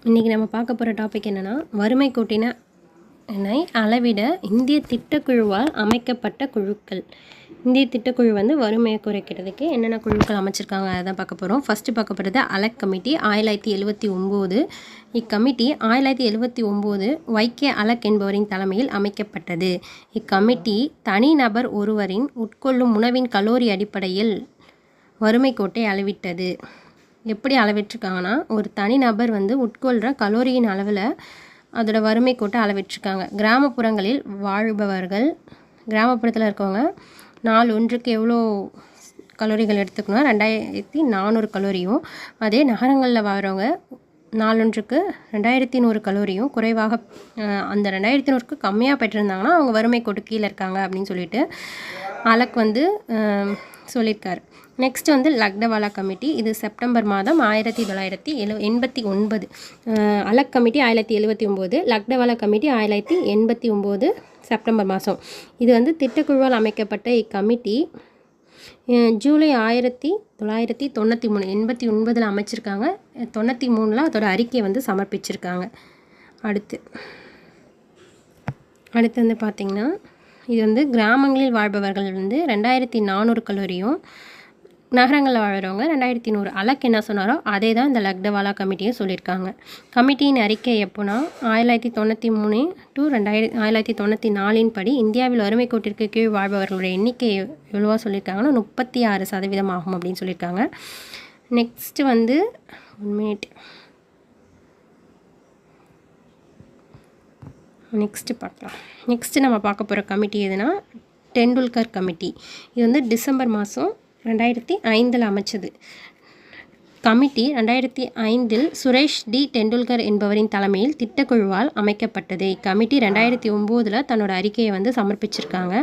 இன்றைக்கி நம்ம பார்க்க போகிற டாபிக் என்னென்னா, வறுமை கோட்டினை அளவிட இந்திய திட்டக்குழுவால் அமைக்கப்பட்ட குழுக்கள். இந்திய திட்டக்குழு வந்து வறுமையை குறைக்கிறதுக்கு என்னென்ன குழுக்கள் அமைச்சிருக்காங்க அதை தான் பார்க்க போகிறோம். ஃபஸ்ட்டு பார்க்க போகிறது அலக் கமிட்டி 1979. இக்கமிட்டி 1979 வைகே அலக் என்பவரின் தலைமையில் அமைக்கப்பட்டது. இக்கமிட்டி தனிநபர் ஒருவரின் உட்கொள்ளும் உணவின் கலோரி அடிப்படையில் வறுமை கோட்டை அளவிட்டது. எப்படி அளவிட்டிருக்காங்கன்னா, ஒரு தனிநபர் வந்து உட்கொள்கிற கலோரியின் அளவில் அதோட வறுமை கோட்டை அளவிட்டிருக்காங்க. கிராமப்புறங்களில் வாழ்பவர்கள், கிராமப்புறத்தில் இருக்கவங்க நாள் ஒன்றுக்கு எவ்வளோ கலோரிகள் எடுத்துக்கணும், 2400 கலோரியும். அதே நகரங்களில் வாழ்கிறவங்க நாளொன்றுக்கு 2100 கலோரியும் குறைவாக, அந்த 2100க்கு கம்மியாக பெற்றிருந்தாங்கன்னா அவங்க வறுமை கோட்டு கீழே இருக்காங்க அப்படின்னு சொல்லிட்டு அலக் வந்து சொல்லியிருக்காரு. நெக்ஸ்ட் வந்து லக்டவாலா கமிட்டி. இது செப்டம்பர் மாதம் 1989. அலக் கமிட்டி 1979, லக்டவாலா கமிட்டி 1989 செப்டம்பர் மாதம். இது வந்து திட்டக்குழுவால் அமைக்கப்பட்ட இக்கமிட்டி ஜூலை 1993 89 அமைச்சிருக்காங்க. 93 அதோட அறிக்கையை வந்து சமர்ப்பிச்சிருக்காங்க. அடுத்து வந்து பார்த்திங்கன்னா, இது வந்து கிராமங்களில் வாழ்பவர்கள் வந்து 2400 கலோரியும், நகரங்களில் வாழ்கிறவங்க 2100. அலக் என்ன சொன்னாரோ அதே தான் இந்த லக்டவாலா கமிட்டியும் சொல்லியிருக்காங்க. கமிட்டியின் அறிக்கை எப்போனா 1993 to 1994 படி இந்தியாவில் வறுமை கோட்டிற்கு கீழ் வாழ்பவர்களுடைய எண்ணிக்கை எவ்வளோவா சொல்லியிருக்காங்கன்னா 36% ஆகும் அப்படின்னு சொல்லியிருக்காங்க. நெக்ஸ்ட்டு வந்து 1 minute. நெக்ஸ்ட்டு பார்க்கலாம். நெக்ஸ்ட்டு நம்ம பார்க்க போகிற கமிட்டி எதுனா டெண்டுல்கர் கமிட்டி. இது வந்து டிசம்பர் மாதம் 2005 அமைச்சது. கமிட்டி 2005 சுரேஷ் டி டெண்டுல்கர் என்பவரின் தலைமையில் திட்டக்குழுவால் அமைக்கப்பட்டது. இக்கமிட்டி 2009 தன்னோட அறிக்கையை வந்து சமர்ப்பிச்சிருக்காங்க.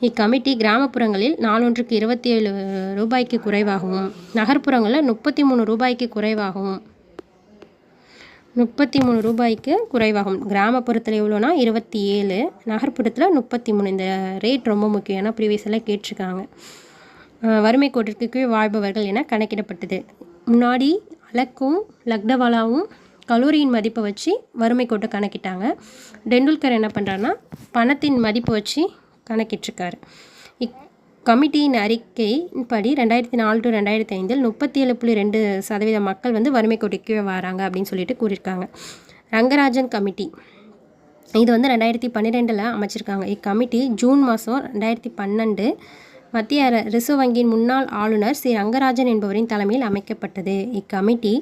இக்கமிட்டி கிராமப்புறங்களில் நாளொன்றுக்கு 27 ரூபாய்க்கு குறைவாகவும், நகர்ப்புறங்களில் 33 ரூபாய்க்கு குறைவாகவும், 33 ரூபாய்க்கு குறைவாகும். கிராமப்புறத்தில் எவ்வளோனா 27, நகர்ப்புறத்தில் 33. இந்த ரேட் ரொம்ப முக்கியம், ஏன்னா ப்ரீவியஸில் கேட்டிருக்காங்க. வறுமை கோட்டிற்கு கீழ் வாழ்பவர்கள் என கணக்கிடப்பட்டது. முன்னாடி அலக்கும் லக்டவாலாவும் கலோரியின் மதிப்பை வச்சு வறுமை கோட்டை கணக்கிட்டாங்க. டெண்டுல்கர் என்ன பண்ணுறாருன்னா பணத்தின் மதிப்பை வச்சு கணக்கிட்டிருக்காரு. கமிட்டியின் அறிக்கைப்படி 2004 to 2005 37.2% மக்கள் வந்து வறுமை கோட்டுக்கு கீழே வராங்க அப்படின்னு சொல்லிட்டு கூறியிருக்காங்க. ரங்கராஜன் கமிட்டி. இது வந்து 2012 அமைச்சிருக்காங்க. இக்கமிட்டி ஜூன் மாதம் 2012 மத்திய ரிசர்வ் வங்கியின் முன்னாள் ஆளுநர் சி ரங்கராஜன் என்பவரின் தலைமையில் அமைக்கப்பட்டது. இக்கமிட்டி